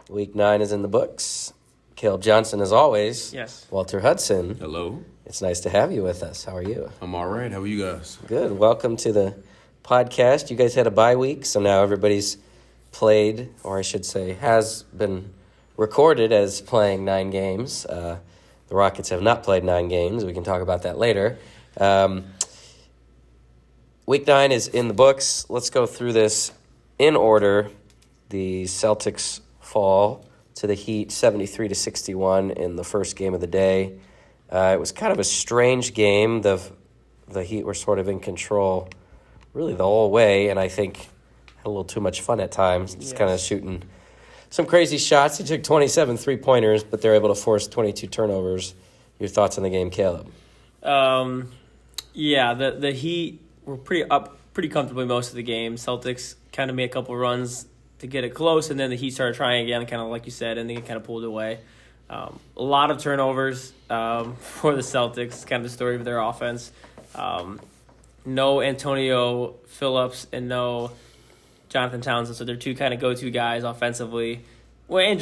Week 9 is in the books. Caleb Johnson, as always. Yes. Walter Hudson. Hello. It's nice to have you with us. How are you? I'm all right. How are you guys? Good. Welcome to the podcast. You guys had a bye week, so now everybody's played, or I should say, has been recorded as playing 9 games. The Rockets have not played 9 games. We can talk about that later. Week 9 is in the books. Let's go through this in order. The Celtics fall to the Heat 73-61 in the first game of the day. It was kind of a strange game. The Heat were sort of in control really the whole way, and I think had a little too much fun at times. Just kind of shooting some crazy shots. He took 27 three-pointers, but they're able to force 22 turnovers. Your thoughts on the game, Caleb? The Heat were pretty comfortably most of the game. Celtics kind of made a couple runs to get it close, and then the Heat started trying again, kind of like you said, and then it kind of pulled away. A lot of turnovers for the Celtics, kind of the story of their offense. No Antonio Phillips and no Jonathan Townsend, so they're two kind of go-to guys offensively, and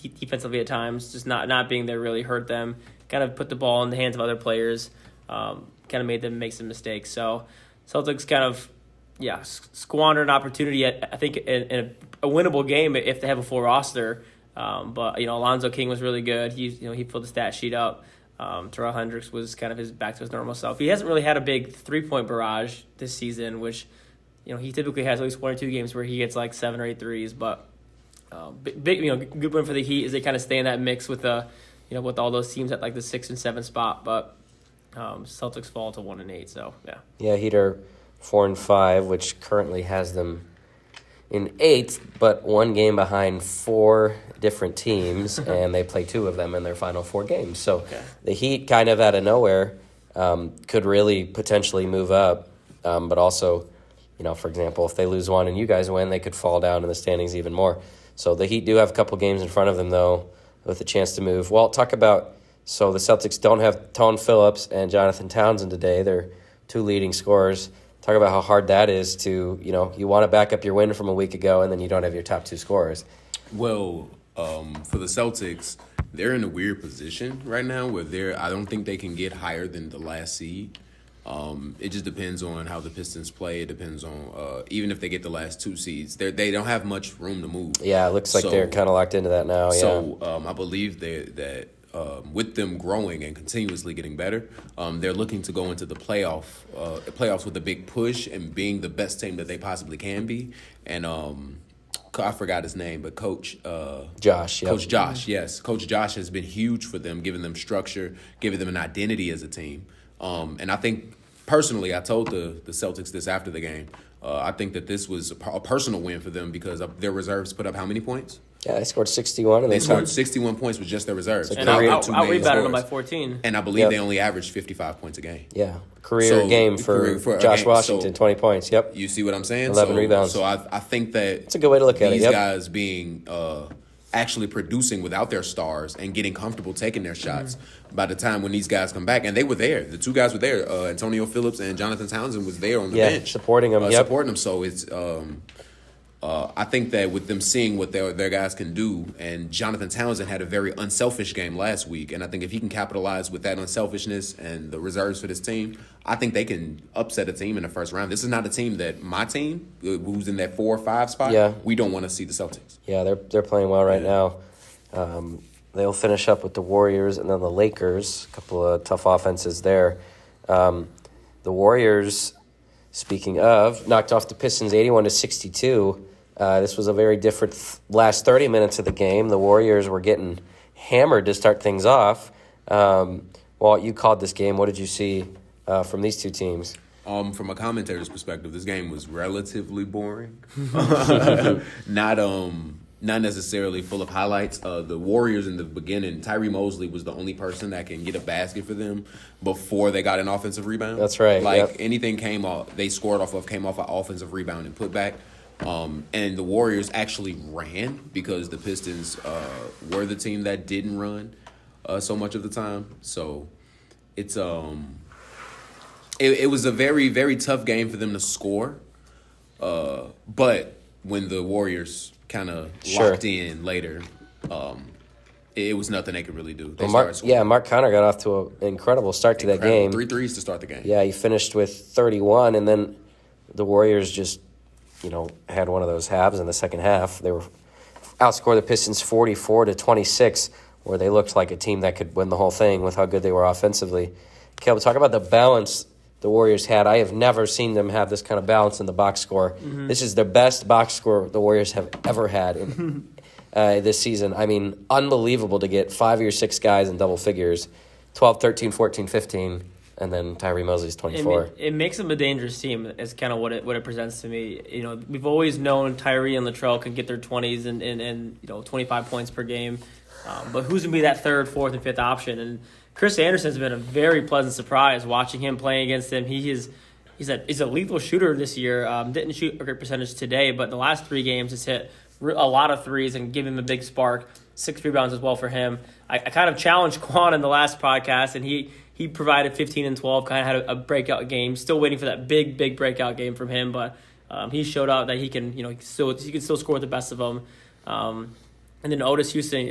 defensively at times. Just not being there really hurt them. Kind of put the ball in the hands of other players. Kind of made them make some mistakes. So Celtics kind of squandered an opportunity. I think in a winnable game if they have a full roster. But Alonzo King was really good. He filled the stat sheet up. Terrell Hendricks was kind of back to his normal self. He hasn't really had a big 3-point barrage this season, which he typically has at least 1 or 2 games where he gets like 7 or 8 threes. But good win for the Heat as they kind of stay in that mix with with all those teams at like the 6 and 7 spot. But Celtics fall to 1 and 8. So Heat are 4 and 5, which currently has them in 8th, but 1 game behind 4 different teams, and they play 2 of them in their final 4 games. So the Heat kind of out of nowhere could really potentially move up, but also, for example, if they lose 1 and you guys win, they could fall down in the standings even more. So the Heat do have a couple games in front of them, though, with a chance to move. Well, talk about, so the Celtics don't have Tone Phillips and Jonathan Townsend today. They're 2 leading scorers. Talk about how hard that is to, you want to back up your win from a week ago, and then you don't have your top 2 scorers. Well, for the Celtics, they're in a weird position right now where I don't think they can get higher than the last seed. It just depends on how the Pistons play. It depends on even if they get the last 2 seeds, they don't have much room to move. Yeah, it looks like they're kind of locked into that now. Yeah. So I believe that with them growing and continuously getting better, they're looking to go into the playoffs with a big push and being the best team that they possibly can be. And I forgot his name, but Coach Josh. Yep. Coach Josh, yes. Coach Josh has been huge for them, giving them structure, giving them an identity as a team. And I think, personally, I told the Celtics this after the game, I think that this was a personal win for them because their reserves put up how many points? Yeah, they scored 61. And they scored 61 points with just their reserves. And I rebounded them by 14. And I believe they only averaged 55 points a game. Yeah, career game for Josh Washington, 20 points. Yep. You see what I'm saying? 11 rebounds. So I think that it's a good way to look at it. These guys being actually producing without their stars and getting comfortable taking their shots by the time when these guys come back. And they were there. The 2 guys were there. Antonio Phillips and Jonathan Townsend was there on the bench. Supporting them. Supporting them. So it's I think that with them seeing what their guys can do, and Jonathan Townsend had a very unselfish game last week, and I think if he can capitalize with that unselfishness and the reserves for this team, I think they can upset a team in the first round. This is not a team that my team, who's in that 4 or 5 spot, we don't want to see the Celtics. Yeah, they're playing well right now. They'll finish up with the Warriors and then the Lakers, a couple of tough offenses there. The Warriors, speaking of, knocked off the Pistons 81-62. This was a very different last 30 minutes of the game. The Warriors were getting hammered to start things off. Walt, you called this game. What did you see from these 2 teams? From a commentator's perspective, this game was relatively boring. Not necessarily full of highlights. The Warriors in the beginning, Tyrese Mosley was the only person that can get a basket for them before they got an offensive rebound. That's right. Anything came off, they scored came off an offensive rebound and put back. And the Warriors actually ran because the Pistons were the team that didn't run so much of the time. So it's it was a very, very tough game for them to score. But when the Warriors kind of Sure. locked in later, it was nothing they could really do. They Well, started scoring. Mark Connor got off to an incredible start to that game. 3 threes to start the game. Yeah, he finished with 31, and then the Warriors just, had one of those halves in the second half. They were outscored the Pistons 44-26, where they looked like a team that could win the whole thing with how good they were offensively. Caleb, talk about the balance the Warriors had. I have never seen them have this kind of balance in the box score. Mm-hmm. This is the best box score the Warriors have ever had in this season. I mean, unbelievable to get 5 or 6 guys in double figures, 12, 13, 14, 15, and then Tyree Mosley's 24. It makes them a dangerous team. Is kind of what it presents to me. We've always known Tyree and Latrell can get their 20s and 25 points per game, but who's gonna be that third, fourth, and fifth option? And Chris Anderson's been a very pleasant surprise watching him playing against him. He's a lethal shooter this year. Didn't shoot a great percentage today, but the last 3 games has hit a lot of threes and give him a big spark. 6 rebounds as well for him. I kind of challenged Quan in the last podcast, and he provided 15 and 12, kind of had a breakout game. Still waiting for that big breakout game from him, but he showed out that he can still score with the best of them. And then Otis Houston,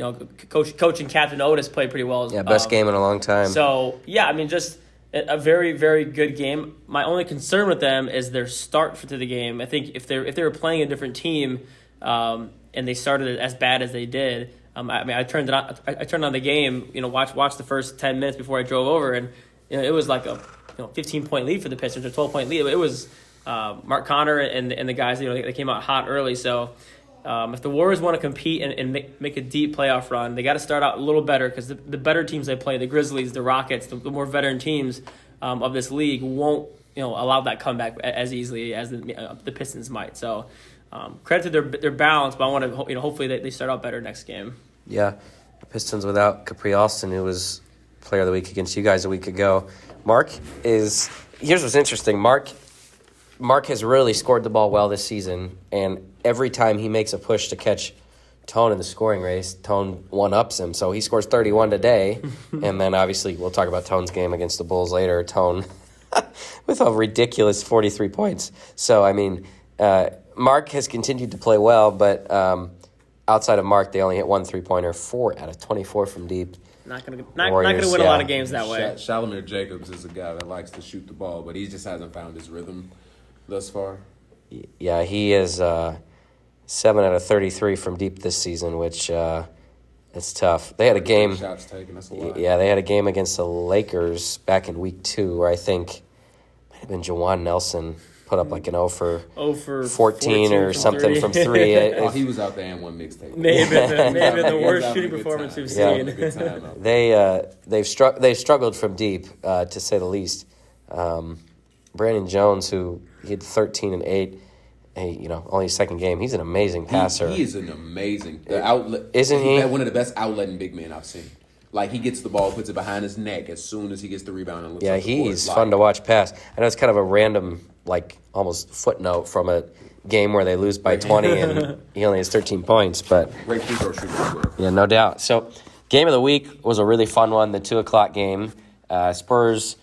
coach and captain Otis played pretty well. Yeah, best game in a long time. So yeah, I mean, just a very, very good game. My only concern with them is their start to the game. I think if they were playing a different team and they started as bad as they did. I turned on the game. Watched the first 10 minutes before I drove over, and it was like a 15-point lead for the Pistons, or 12-point lead. It was Mark Connor and the guys. They came out hot early. So if the Warriors want to compete and make a deep playoff run, they got to start out a little better, because the better teams they play, the Grizzlies, the Rockets, the more veteran teams of this league, won't allow that comeback as easily as the Pistons might. So. Credit to their balance, but I want to hopefully they start out better next game. Yeah, the Pistons without Capri Alston, who was Player of the Week against you guys a week ago. Here's what's interesting. Mark has really scored the ball well this season, and every time he makes a push to catch Tone in the scoring race, Tone one-ups him. So he scores 31 today, and then obviously we'll talk about Tone's game against the Bulls later. Tone with a ridiculous 43 points. So, I mean... Mark has continued to play well, but outside of Mark, they only hit 1 3-pointer, 4 out of 24 from deep. Not gonna win a lot of games that way. Shalimar Jacobs is a guy that likes to shoot the ball, but he just hasn't found his rhythm thus far. Yeah, he is 7 out of 33 from deep this season, which it's tough. They had a game. Shots taken, that's a lot. Yeah, they had a game against the Lakers back in week 2 where I think might have been Jawan Nelson put up like an 0 for 14 or something from 3. He was out there in one mixtape. May have been the worst shooting performance we've seen. They've struggled from deep, to say the least. Brandon Jones, who he had 13 and 8, only his second game. He's an amazing passer. He is an amazing outlet. Isn't he? He's one of the best outletting big men I've seen. Like, he gets the ball, puts it behind his neck as soon as he gets the rebound. And looks up the court. He's fun to watch pass. I know it's kind of a random, almost footnote from a game where they lose by 20 and he only has 13 points. But great free throw shooter as well. Yeah, no doubt. So, game of the week was a really fun one, the 2 o'clock game. Spurs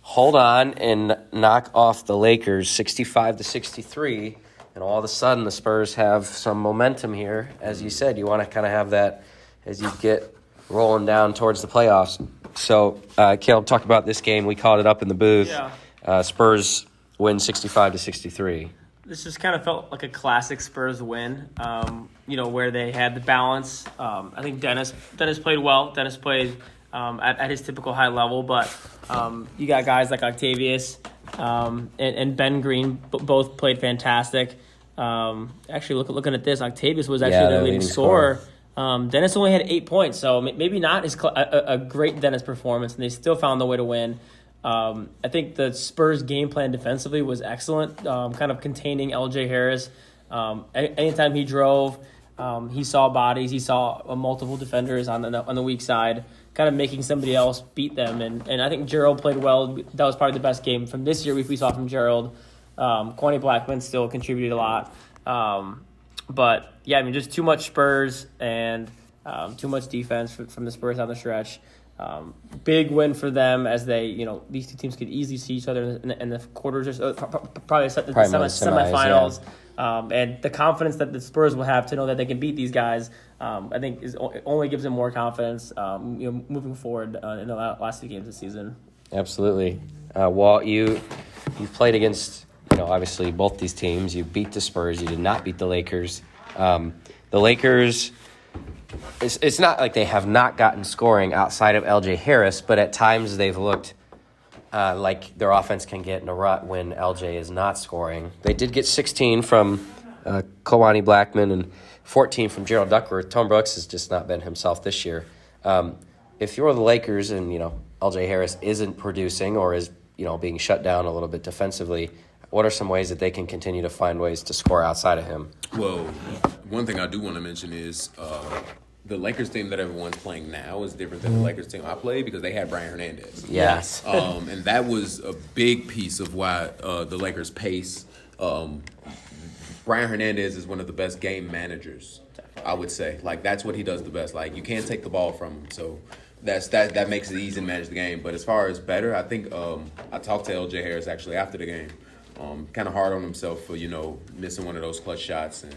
hold on and knock off the Lakers 65-63. And all of a sudden, the Spurs have some momentum here. As you said, you want to kind of have that as you get rolling down towards the playoffs. So, Caleb, talk about this game. We called it up in the booth. Yeah. Spurs win 65-63. This just kind of felt like a classic Spurs win, where they had the balance. I think Dennis played well. Dennis played at his typical high level, but you got guys like Octavius and Ben Green both played fantastic. Actually, looking at this, Octavius was actually the leading scorer. Dennis only had 8 points, so maybe not a great Dennis performance, and they still found the way to win. I think the Spurs' game plan defensively was excellent, kind of containing L.J. Harris. Anytime he drove, he saw bodies, he saw multiple defenders on the weak side, kind of making somebody else beat them. And I think Gerald played well. That was probably the best game from this year we saw from Gerald. Kwame Blackman still contributed a lot. But, yeah, I mean, just too much Spurs and too much defense from the Spurs on the stretch. Big win for them as they, these two teams could easily see each other in the quarters or so, probably the semifinals. Yeah. And the confidence that the Spurs will have to know that they can beat these guys, I think only gives them more confidence, moving forward in the last 2 games this season. Absolutely. Walt, you've played against, obviously both these teams. You beat the Spurs. You did not beat the Lakers. The Lakers, it's not like they have not gotten scoring outside of LJ Harris, but at times they've looked like their offense can get in a rut when LJ is not scoring. They did get 16 from Kalani Blackman and 14 from Gerald Duckworth. Tom Brooks has just not been himself this year. If you're the Lakers and, LJ Harris isn't producing or is, being shut down a little bit defensively, what are some ways that they can continue to find ways to score outside of him? Well, one thing I do want to mention is the Lakers team that everyone's playing now is different than the Lakers team I played because they had Brian Hernandez. Yes. And that was a big piece of why the Lakers pace. Brian Hernandez is one of the best game managers, I would say. Like, that's what he does the best. Like, you can't take the ball from him. So that makes it easy to manage the game. But as far as better, I think I talked to LJ Harris actually after the game. Kind of hard on himself for, missing one of those clutch shots and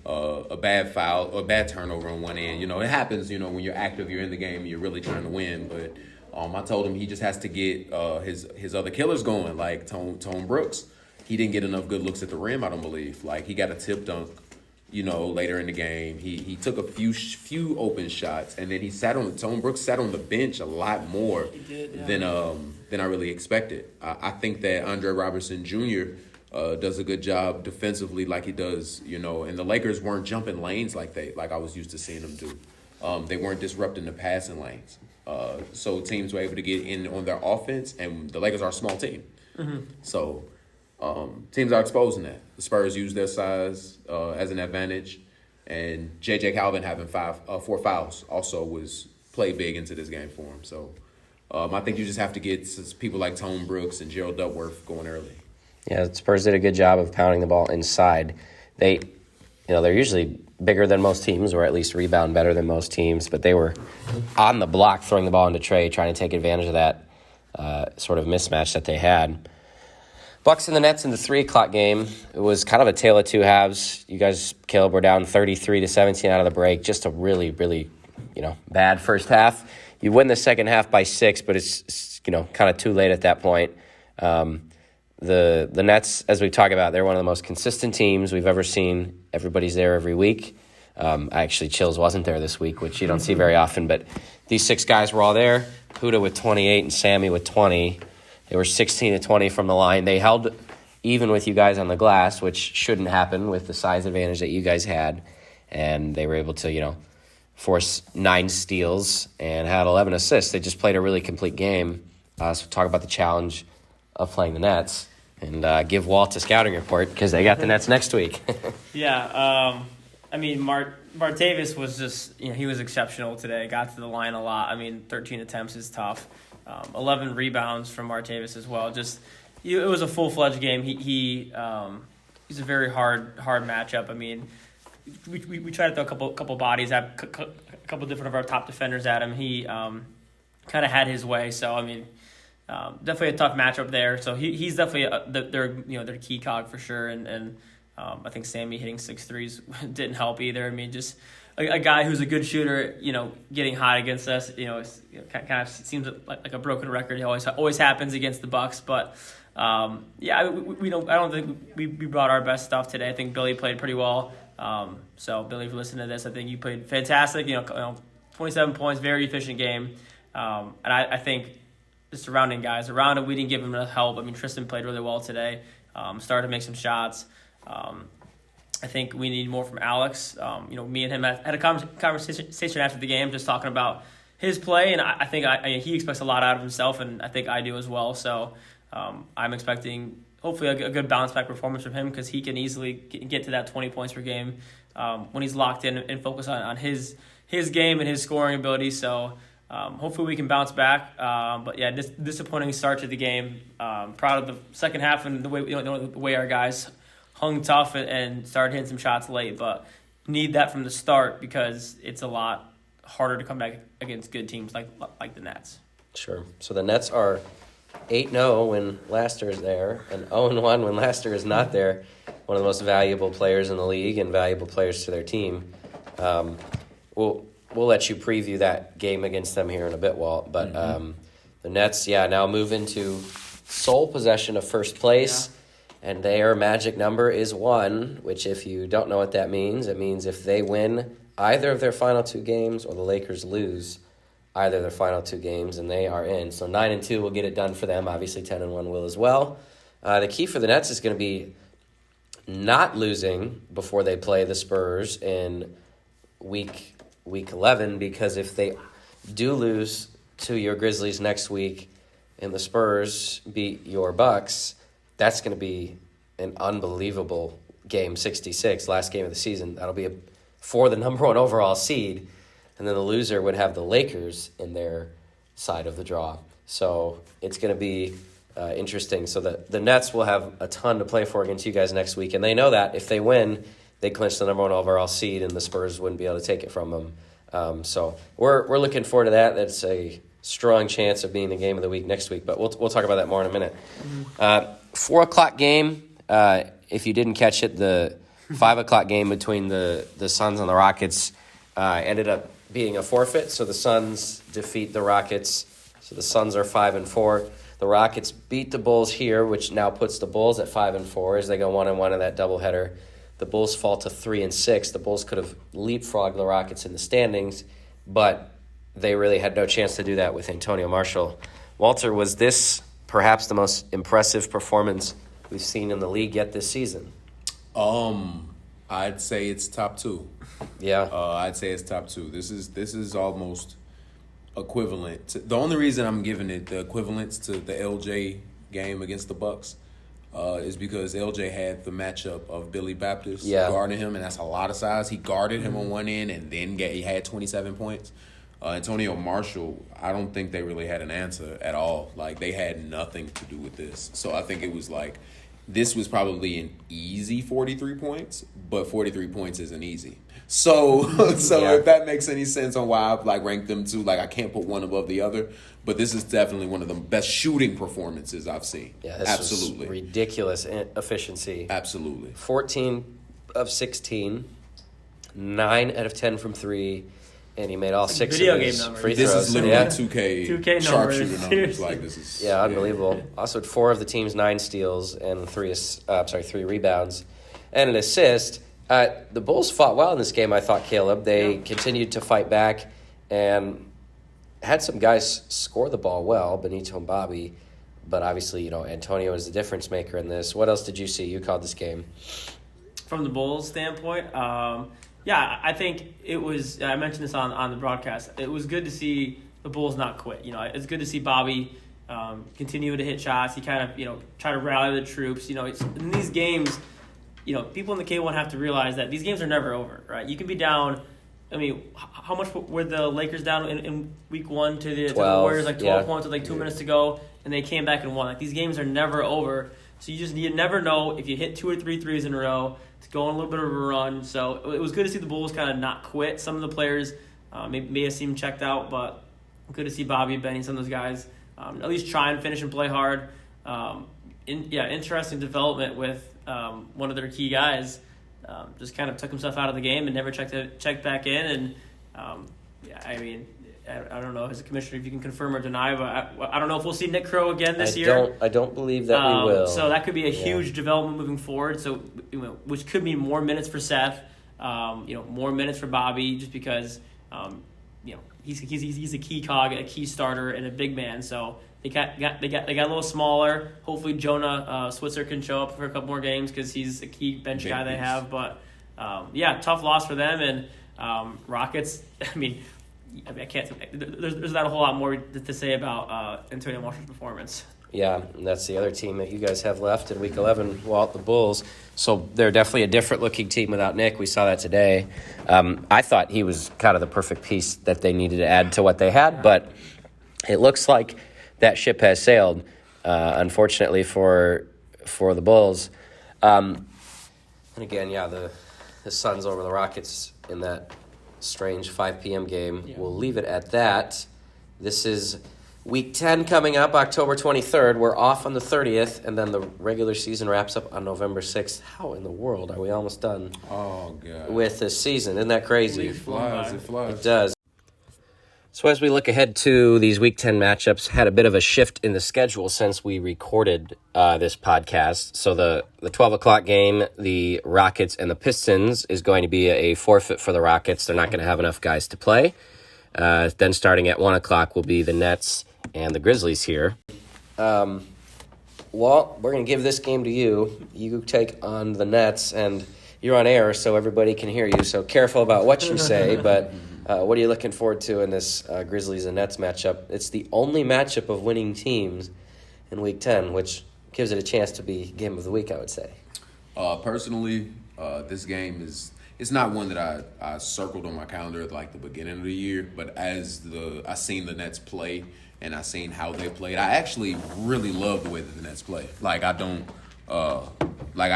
a bad foul, a bad turnover on one end. It happens, when you're active, you're in the game, you're really trying to win. But I told him he just has to get his other killers going, like Tone Brooks. He didn't get enough good looks at the rim, I don't believe. Like, he got a tip dunk, later in the game. He took a few open shots, and then Tone Brooks sat on the bench a lot more than I really expected. I think that Andre Robertson Jr. Does a good job defensively, like he does, and the Lakers weren't jumping lanes like I was used to seeing them do. They weren't disrupting the passing lanes. So teams were able to get in on their offense, and the Lakers are a small team. Mm-hmm. So teams are exposing that. The Spurs use their size as an advantage, and J.J. Calvin having 4 fouls also played big into this game for him. So I think you just have to get people like Tone Brooks and Gerald Duckworth going early. Yeah, the Spurs did a good job of pounding the ball inside. They're usually bigger than most teams, or at least rebound better than most teams, but they were on the block throwing the ball into Trey, trying to take advantage of that sort of mismatch that they had. Bucks and the Nets in the 3:00 game. It was kind of a tale of two halves. You guys, Caleb, were down 33-17 out of the break. Just a really, really, bad first half. You win the second half by 6, but it's kind of too late at that point. The Nets, as we talk about, they're one of the most consistent teams we've ever seen. Everybody's there every week. Actually, Chills wasn't there this week, which you don't see very often, but these 6 guys were all there. Huda with 28 and Sammy with 20. They were 16-20 from the line. They held even with you guys on the glass, which shouldn't happen with the size advantage that you guys had. And they were able to, force 9 steals and had 11 assists. They just played a really complete game. So talk about the challenge of playing the Nets and give Walt a scouting report because they got the Nets next week. Yeah, Martavis was just, he was exceptional today. Got to the line a lot. 13 attempts is tough. 11 rebounds from Martavis as well. Just, it was a full-fledged game. He's a very hard matchup. We tried to throw a couple bodies at a couple different of our top defenders at him. He kind of had his way. So definitely a tough matchup there. So he's definitely their key cog for sure. And I think Sammy hitting 6 threes didn't help either. Just a guy who's a good shooter, getting hot against us, kind of seems like a broken record. It always happens against the Bucks, but we don't. I don't think we brought our best stuff today. I think Billy played pretty well. So Billy, if you listen to this, I think you played fantastic. 27 points, very efficient game. And I think the surrounding guys around him, we didn't give him enough help. Tristan played really well today. Started to make some shots. I think we need more from Alex. Me and him had a conversation after the game, just talking about his play, and I think he expects a lot out of himself, and I think I do as well. So I'm expecting hopefully a good bounce back performance from him because he can easily get to that 20 points per game when he's locked in and focus on his game and his scoring ability. So hopefully we can bounce back. But yeah, disappointing start to the game. Proud of the second half and the way our guys hung tough and started hitting some shots late, but need that from the start because it's a lot harder to come back against good teams like the Nets. Sure. So the Nets are 8-0 when Laster is there, and 0-1 when Laster is not there. One of the most valuable players in the league and valuable players to their team. We'll let you preview that game against them here in a bit, Walt. But the Nets, now move into sole possession of first place, and their magic number is 1, which if you don't know what that means, it means if they win either of their final 2 games or the Lakers lose either of their final 2 games, and they are in. So 9-2 will get it done for them. Obviously 10-1 will as well. The key for the Nets is going to be not losing before they play the Spurs in week 11, because if they do lose to your Grizzlies next week and the Spurs beat your Bucks, that's going to be an unbelievable game 66, last game of the season. That'll be for the number 1 overall seed, and then the loser would have the Lakers in their side of the draw. So it's going to be interesting. So the Nets will have a ton to play for against you guys next week, and they know that if they win, they clinch the number 1 overall seed, and the Spurs wouldn't be able to take it from them. So we're looking forward to that. That's a strong chance of being the game of the week next week, but we'll talk about that more in a minute. 4 o'clock game. If you didn't catch it, the 5 o'clock game between the Suns and the Rockets ended up being a forfeit. So the Suns defeat the Rockets. So the Suns are 5-4. The Rockets beat the Bulls here, which now puts the Bulls at 5-4 as they go 1-1 in that doubleheader. The Bulls fall to 3-6. The Bulls could have leapfrogged the Rockets in the standings, but they really had no chance to do that with Antonio Marshall. Walter, was this perhaps the most impressive performance we've seen in the league yet this season? I'd say it's top 2. Yeah. I'd say it's top 2. This is almost equivalent to, the only reason I'm giving it the equivalence to the LJ game against the Bucks is because LJ had the matchup of Billy Baptist guarding him, and that's a lot of size. He guarded him on one end, and then he had 27 points. Antonio Marshall, I don't think they really had an answer at all. Like, they had nothing to do with this. So I think it was like, this was probably an easy 43 points, but 43 points isn't easy. So if that makes any sense on why I've ranked them two, I can't put one above the other, but this is definitely one of the best shooting performances I've seen. Yeah, this absolutely was ridiculous efficiency. Absolutely. 14 of 16, 9 out of 10 from 3, and he made all 6 video of his game numbers. free This throws. is literally Yeah. 2K sharpshooter numbers. This is Unbelievable. Also had 4 of the team's 9 steals and 3 rebounds and an assist. The Bulls fought well in this game, I thought, Caleb. They continued to fight back and had some guys score the ball well, Benito and Bobby. But obviously, Antonio is the difference maker in this. What else did you see? You called this game. From the Bulls' standpoint, I think it was. I mentioned this on the broadcast. It was good to see the Bulls not quit. It's good to see Bobby continue to hit shots. He kind of try to rally the troops. It's, in these games, people in the K1 have to realize that these games are never over. Right? You can be down. I mean, how much were the Lakers down in week 1 to the Warriors? 12 points with 2 minutes to go, and they came back and won. These games are never over. So you never know if you hit 2 or 3 threes in a row to go on a little bit of a run. So it was good to see the Bulls kind of not quit. Some of the players may have seemed checked out, but good to see Bobby, Benny, some of those guys at least try and finish and play hard. Interesting development with one of their key guys. Just kind of took himself out of the game and never checked back in. And I don't know as a commissioner if you can confirm or deny, but I don't know if we'll see Nick Crow again this year. I don't believe that we will. So that could be a huge development moving forward. So which could mean more minutes for Seth, more minutes for Bobby, just because he's a key cog, a key starter, and a big man. So they got a little smaller. Hopefully Jonah Switzer can show up for a couple more games because he's a key bench guy they have. But tough loss for them. And Rockets. I can't. There's not a whole lot more to say about Antonio Marshall's performance. Yeah, and that's the other team that you guys have left in Week 11, Walt, the Bulls. So they're definitely a different-looking team without Nick. We saw that today. I thought he was kind of the perfect piece that they needed to add to what they had, but it looks like that ship has sailed, unfortunately, for the Bulls. And again, the Suns over the Rockets in that strange 5 p.m. game. Yeah. We'll leave it at that. This is Week 10 coming up, October 23rd. We're off on the 30th, and then the regular season wraps up on November 6th. How in the world are we almost done Oh God. with this season? Isn't that crazy? It flies. It It flies. does. So as we look ahead to these Week 10 matchups, had a bit of a shift in the schedule since we recorded this podcast. So the 12 o'clock game, the Rockets and the Pistons, is going to be a forfeit for the Rockets. They're not going to have enough guys to play. Then starting at 1 o'clock will be the Nets and the Grizzlies here. Walt, we're going to give this game to you. You take on the Nets, and you're on air so everybody can hear you. So careful about what you say, but... what are you looking forward to in this Grizzlies and Nets matchup? It's the only matchup of winning teams in Week 10, which gives it a chance to be Game of the Week, I would say. Personally, this game it's not one that I circled on my calendar at like the beginning of the year, but as I seen the Nets play and I seen how they played, I actually really love the way that the Nets play. Like I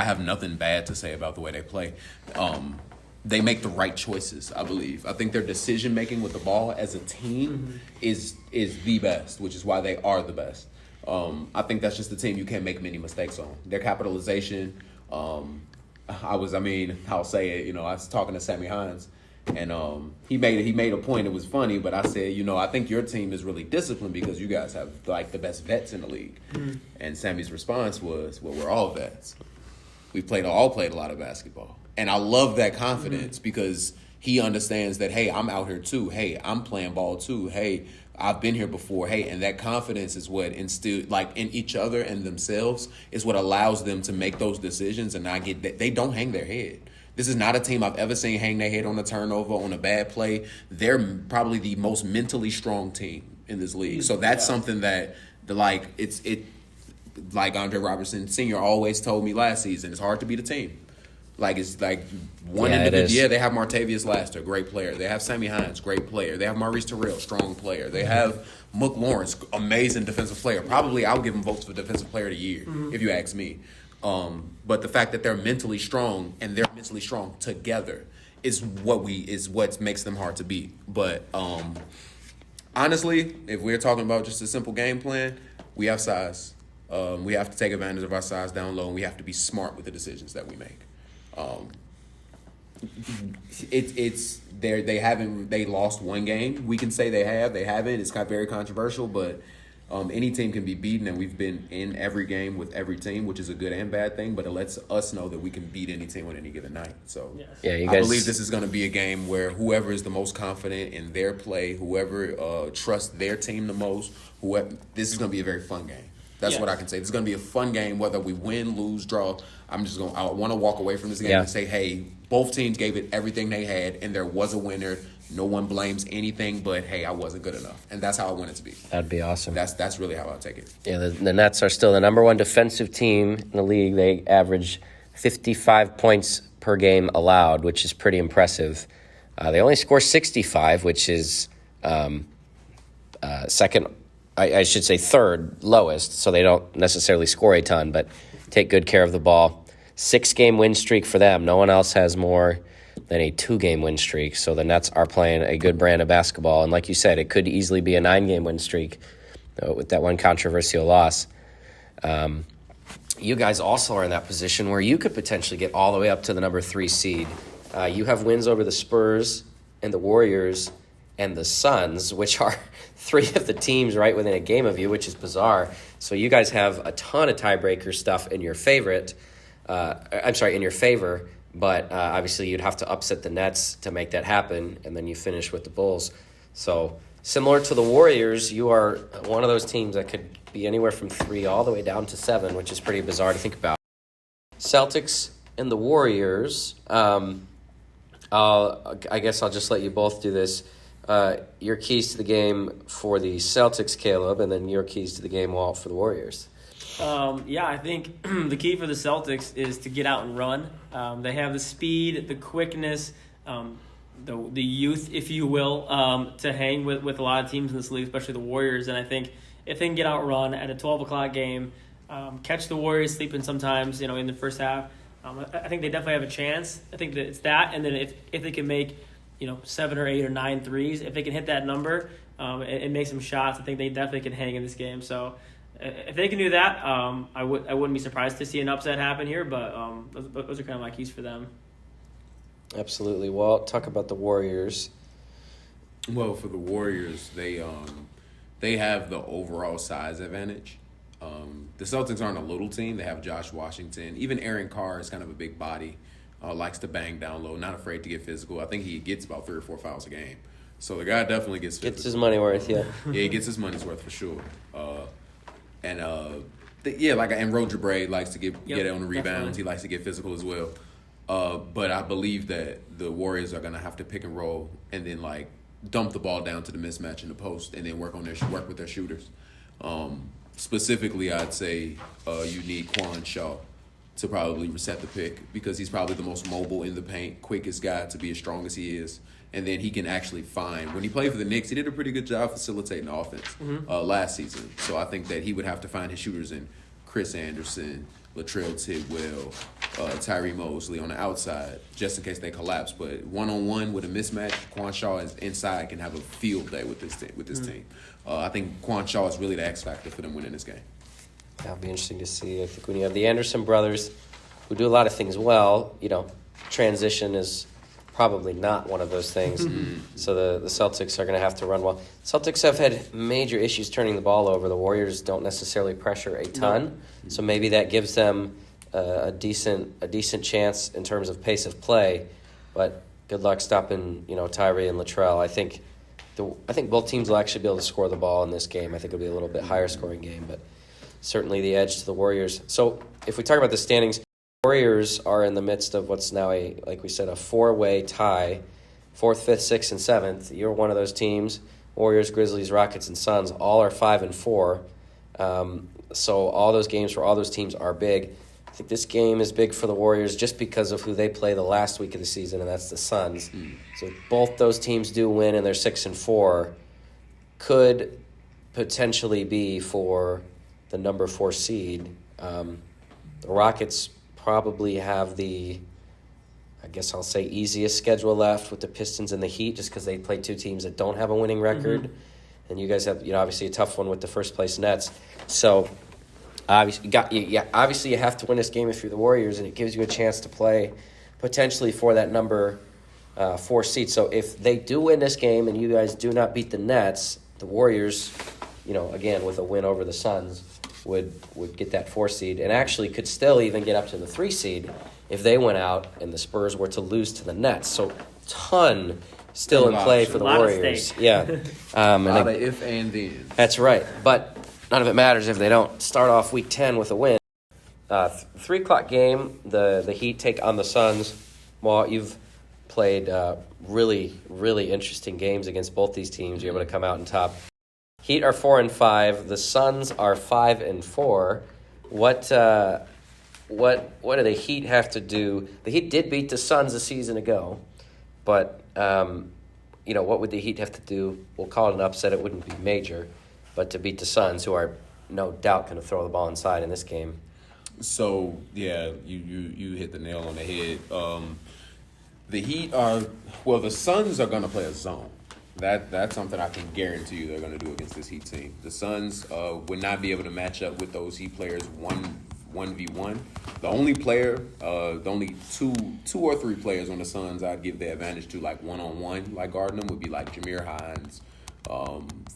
have nothing bad to say about the way they play. They make the right choices, I believe. I think their decision making with the ball as a team is the best, which is why they are the best. I think that's just a team you can't make many mistakes on. Their capitalization, I'll say it, I was talking to Sammy Hines, and he made a point. It was funny, but I said, I think your team is really disciplined because you guys have like the best vets in the league. And Sammy's response was, well, we're all vets. We all played a lot of basketball. And I love that confidence because he understands that, hey, I'm out here too. Hey, I'm playing ball too. Hey, I've been here before. Hey, and that confidence is what instilled, like in each other and themselves, is what allows them to make those decisions and not get that. They don't hang their head. This is not a team I've ever seen hang their head on a turnover, on a bad play. They're probably the most mentally strong team in this league. So that's something that, like Andre Robertson Sr. always told me last season, it's hard to beat a team. Like, it's like one individual. Yeah, they have Martavius Laster, great player. They have Sammy Hines, great player. They have Maurice Terrell, strong player. They have Mook Lawrence, amazing defensive player. Probably I'll give him votes for defensive player of the year, if you ask me. But the fact that they're mentally strong and they're mentally strong together is what makes them hard to beat. But honestly, if we're talking about just a simple game plan, we have size. We have to take advantage of our size down low, and we have to be smart with the decisions that we make. They lost one game. We can say they haven't. It's kind of very controversial, but any team can be beaten, and we've been in every game with every team, which is a good and bad thing, but it lets us know that we can beat any team on any given night. So Yeah, you I guys, believe this is going to be a game where whoever is the most confident in their play, whoever trusts their team the most, this is going to be a very fun game. That's what I can say. It's going to be a fun game, whether we win, lose, draw. I want to walk away from this game and say, hey, both teams gave it everything they had, and there was a winner. No one blames anything, but hey, I wasn't good enough, and that's how I want it to be. that'd be awesome. That's really how I take it. Yeah, the Nets are still the number one defensive team in the league. They average 55 points per game allowed, which is pretty impressive. They only score 65, which is second. I should say third lowest, so they don't necessarily score a ton, but take good care of the ball. 6-game win streak for them. No one else has more than a 2-game win streak, so the Nets are playing a good brand of basketball. And like you said, it could easily be a 9-game win streak with that one controversial loss. You guys also are in that position where you could potentially get all the way up to the number 3 seed. You have wins over the Spurs and the Warriors and the Suns, which are 3 of the teams right within a game of you, which is bizarre. So you guys have a ton of tiebreaker stuff in your favor, but obviously you'd have to upset the Nets to make that happen, and then you finish with the Bulls. So similar to the Warriors, you are one of those teams that could be anywhere from 3 all the way down to 7, which is pretty bizarre to think about. Celtics and the Warriors, I guess I'll just let you both do this. Your keys to the game for the Celtics, Caleb, and then your keys to the game, Walt, for the Warriors. I think the key for the Celtics is to get out and run. They have the speed, the quickness, the youth, if you will, to hang with a lot of teams in this league, especially the Warriors. And I think if they can get out and run at a 12 o'clock game, catch the Warriors sleeping sometimes, in the first half, I think they definitely have a chance. I think that it's that, and then if they can make 7 or 8 or 9 threes. If they can hit that number and make some shots, I think they definitely can hang in this game. So if they can do that, I wouldn't be surprised to see an upset happen here. But those are kind of my keys for them. Absolutely. Well, talk about the Warriors. Well, for the Warriors, they have the overall size advantage. The Celtics aren't a little team. They have Josh Washington. Even Aaron Carr is kind of a big body. Likes to bang down low, not afraid to get physical. I think he gets about 3 or 4 fouls a game. So the guy definitely gets physical. Gets his money worth, yeah. Yeah, he gets his money's worth for sure. And Roger Bray likes to get it on the rebounds. Definitely. He likes to get physical as well. But I believe that the Warriors are going to have to pick and roll and then dump the ball down to the mismatch in the post and then work with their shooters. Specifically, I'd say you need Quan Shaw to probably reset the pick because he's probably the most mobile in the paint, quickest guy to be as strong as he is. And then he can actually find. When he played for the Knicks, he did a pretty good job facilitating the offense last season. So I think that he would have to find his shooters in Chris Anderson, Latrell Tidwell, Tyree Mosley on the outside, just in case they collapse. But one-on-one with a mismatch, Quan Shaw is inside can have a field day with this team. I think Quan Shaw is really the X factor for them winning this game. That'll be interesting to see. I think when you have the Anderson brothers, who do a lot of things well, transition is probably not one of those things. So the Celtics are going to have to run well. Celtics have had major issues turning the ball over. The Warriors don't necessarily pressure a ton, so maybe that gives them a decent chance in terms of pace of play. But good luck stopping Tyree and Latrell. I think both teams will actually be able to score the ball in this game. I think it'll be a little bit higher scoring game, but certainly the edge to the Warriors. So if we talk about the standings, Warriors are in the midst of what's now a 4-way tie, 4th, 5th, 6th, and 7th. You're one of those teams. Warriors, Grizzlies, Rockets, and Suns all are 5-4. So all those games for all those teams are big. I think this game is big for the Warriors just because of who they play the last week of the season, and that's the Suns. So if both those teams do win and they're 6-4, could potentially be for the number 4 seed. The Rockets probably have the, I guess I'll say, easiest schedule left with the Pistons and the Heat just because they play 2 teams that don't have a winning record. And you guys have, obviously a tough one with the first place Nets. So obviously you have to win this game if you're the Warriors, and it gives you a chance to play potentially for that number 4 seed. So if they do win this game and you guys do not beat the Nets, the Warriors, again, with a win over the Suns, would get that 4 seed and actually could still even get up to the 3 seed if they went out and the Spurs were to lose to the Nets. So ton still in play for the Warriors. Yeah. A lot of if and then. That's right. But none of it matters if they don't start off week 10 with a win. 3 o'clock game, the Heat take on the Suns. Well, you've played really, really interesting games against both these teams. You're able to come out on top. Heat are 4-5. The Suns are 5-4. What do the Heat have to do? The Heat did beat the Suns a season ago, but what would the Heat have to do? We'll call it an upset. It wouldn't be major, but to beat the Suns, who are no doubt going to throw the ball inside in this game. So yeah, you hit the nail on the head. The Heat are the Suns are going to play a zone. That's something I can guarantee you they're going to do against this Heat team. The Suns would not be able to match up with those Heat players 1v1. The only player, the only two or three players on the Suns I'd give the advantage to one-on-one, guarding them, would be Jameer Hines,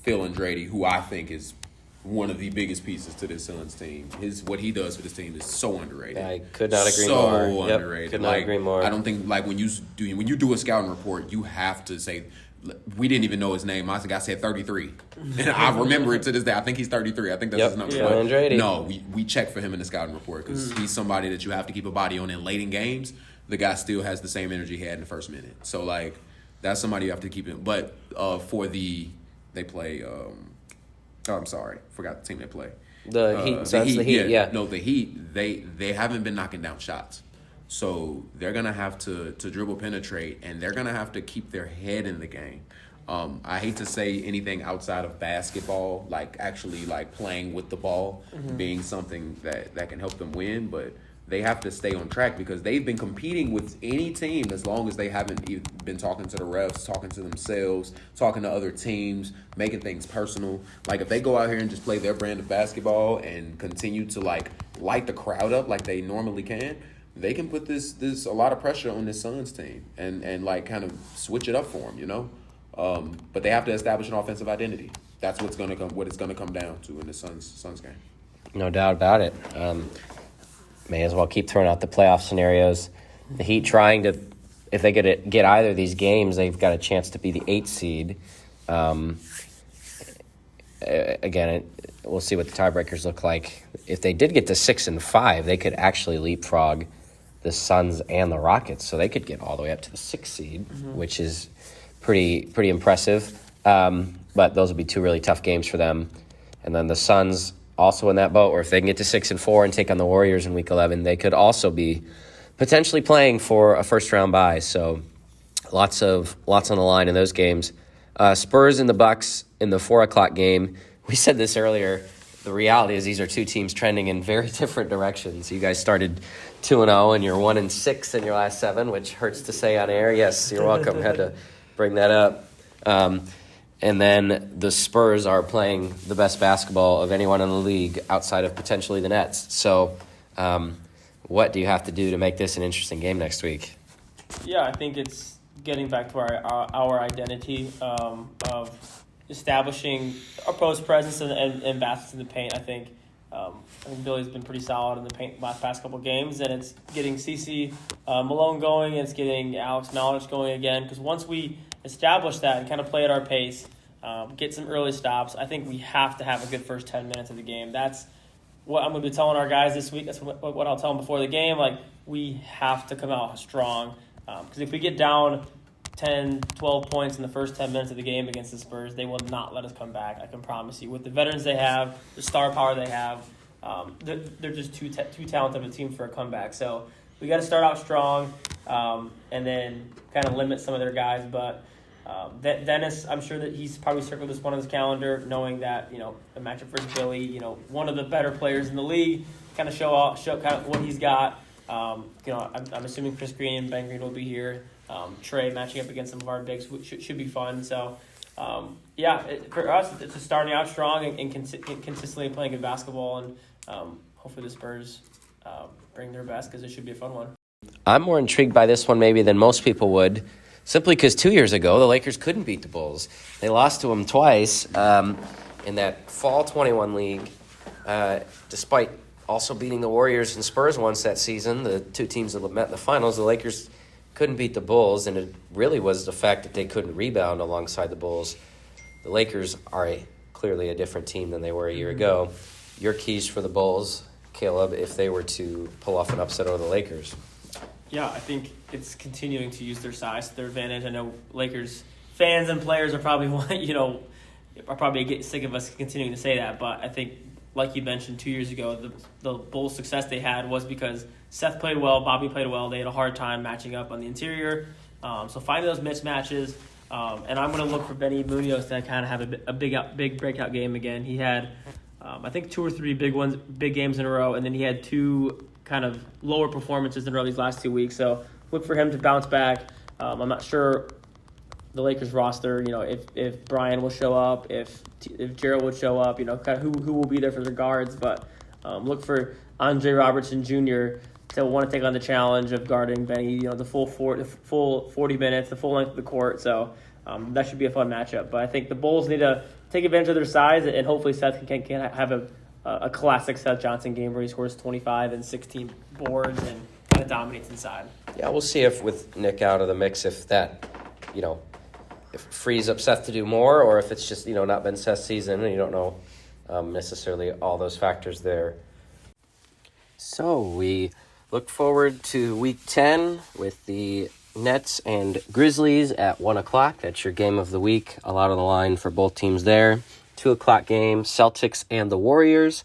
Phil Andrade, who I think is one of the biggest pieces to this Suns team. What he does for this team is so underrated. I could not agree more. So underrated. Could not agree more. I don't think when you do a scouting report, you have to say, we didn't even know his name. I think I said 33. And I remember it to this day. I think he's 33. I think that's his number. Yeah. Andrade. No, we check for him in the scouting report because he's somebody that you have to keep a body on. And late in games, the guy still has the same energy he had in the first minute. So, that's somebody you have to keep in. But they play, I'm sorry. Forgot the team they play. The Heat. Yeah. No, the Heat, they haven't been knocking down shots. So they're going to have to dribble penetrate, and they're going to have to keep their head in the game. I hate to say anything outside of basketball, actually playing with the ball being something that can help them win, but they have to stay on track because they've been competing with any team as long as they haven't been talking to the refs, talking to themselves, talking to other teams, making things personal. Like, if they go out here and just play their brand of basketball and continue to, like, light the crowd up like they normally can, they can put this a lot of pressure on this Suns team and like, kind of switch it up for them, you know? But they have to establish an offensive identity. That's what it's gonna come down to in the Suns game. No doubt about it. May as well keep throwing out the playoff scenarios. The Heat trying to, if they get either of these games, they've got a chance to be the 8th seed. Again, we'll see what the tiebreakers look like. If they did get to 6 and 5, they could actually leapfrog the Suns and the Rockets, so they could get all the way up to the 6th seed, which is pretty impressive. But those will be 2 really tough games for them. And then the Suns also in that boat, or if they can get to 6 and 4 and take on the Warriors in Week 11, they could also be potentially playing for a first-round bye. So lots on the line in those games. Spurs and the Bucks in the 4:00 game. We said this earlier. The reality is these are 2 teams trending in very different directions. You guys started 2-0, and you're 1-6 in your last 7, which hurts to say on air. Yes, you're welcome. Had to bring that up. And then the Spurs are playing the best basketball of anyone in the league outside of potentially the Nets. So what do you have to do to make this an interesting game next week? Yeah, I think it's getting back to our identity of establishing our post presence and baskets in the paint. I think Billy's been pretty solid in the paint last past couple games, and it's getting CeCe Malone going, and it's getting Alex Knowledge going again, because once we establish that and kind of play at our pace, get some early stops, I think we have to have a good first 10 minutes of the game. That's what I'm going to be telling our guys this week. That's what I'll tell them before the game. Like, we have to come out strong, because if we get down 10, 12 points in the first 10 minutes of the game against the Spurs, they will not let us come back, I can promise you. With the veterans they have, the star power they have, they're just too talented of a team for a comeback. So we got to start out strong, and then kind of limit some of their guys. But Dennis, I'm sure that he's probably circled this one on his calendar, knowing that, you know, a matchup versus Billy, you know, one of the better players in the league, kind of show kind of what he's got. You know, I'm assuming Chris Green and Ben Green will be here. Trey matching up against some of our bigs should be fun. So, for us, it's starting out strong and consistently playing good basketball, and hopefully the Spurs bring their best, because it should be a fun one. I'm more intrigued by this one maybe than most people would, simply because 2 years ago, the Lakers couldn't beat the Bulls. They lost to them twice in that Fall 21 league, despite also beating the Warriors and Spurs once that season, the 2 teams that met in the finals. The Lakers couldn't beat the Bulls, and it really was the fact that they couldn't rebound alongside the Bulls. The Lakers are clearly a different team than they were a year ago. Your keys for the Bulls, Caleb, if they were to pull off an upset over the Lakers? Yeah, I think it's continuing to use their size to their advantage. I know Lakers fans and players are probably get sick of us continuing to say that, but I think, like you mentioned, 2 years ago, the Bulls' success they had was because Seth played well, Bobby played well. They had a hard time matching up on the interior. So finding those mismatches, and I'm going to look for Benny Munoz to kind of have a big breakout game again. He had, I think, 2 or 3 big games in a row, and then he had 2 kind of lower performances in a row these last 2 weeks. So look for him to bounce back. I'm not sure the Lakers roster, you know, if Brian will show up, if Gerald would show up, you know, kind of who will be there for their guards. But look for Andre Robertson Jr. to want to take on the challenge of guarding Benny, you know, the full 40 minutes, the full length of the court. So that should be a fun matchup. But I think the Bulls need to take advantage of their size, and hopefully Seth can have a classic Seth Johnson game where he scores 25 and 16 boards and kind of dominates inside. Yeah, we'll see if with Nick out of the mix, if that, you know, if it frees up Seth to do more, or if it's just, you know, not been Seth's season and you don't know necessarily all those factors there. So we look forward to Week 10 with the Nets and Grizzlies at 1 o'clock. That's your game of the week. A lot on the line for both teams there. 2 o'clock game, Celtics and the Warriors.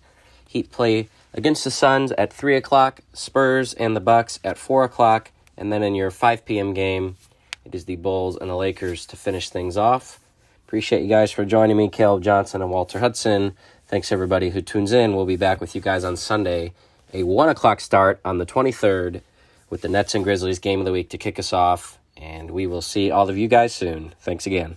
Heat play against the Suns at 3 o'clock. Spurs and the Bucks at 4 o'clock. And then in your 5 p.m. game, it is the Bulls and the Lakers to finish things off. Appreciate you guys for joining me, Caleb Johnson and Walter Hudson. Thanks everybody who tunes in. We'll be back with you guys on Sunday a 1 o'clock start on the 23rd with the Nets and Grizzlies game of the week to kick us off. And we will see all of you guys soon. Thanks again.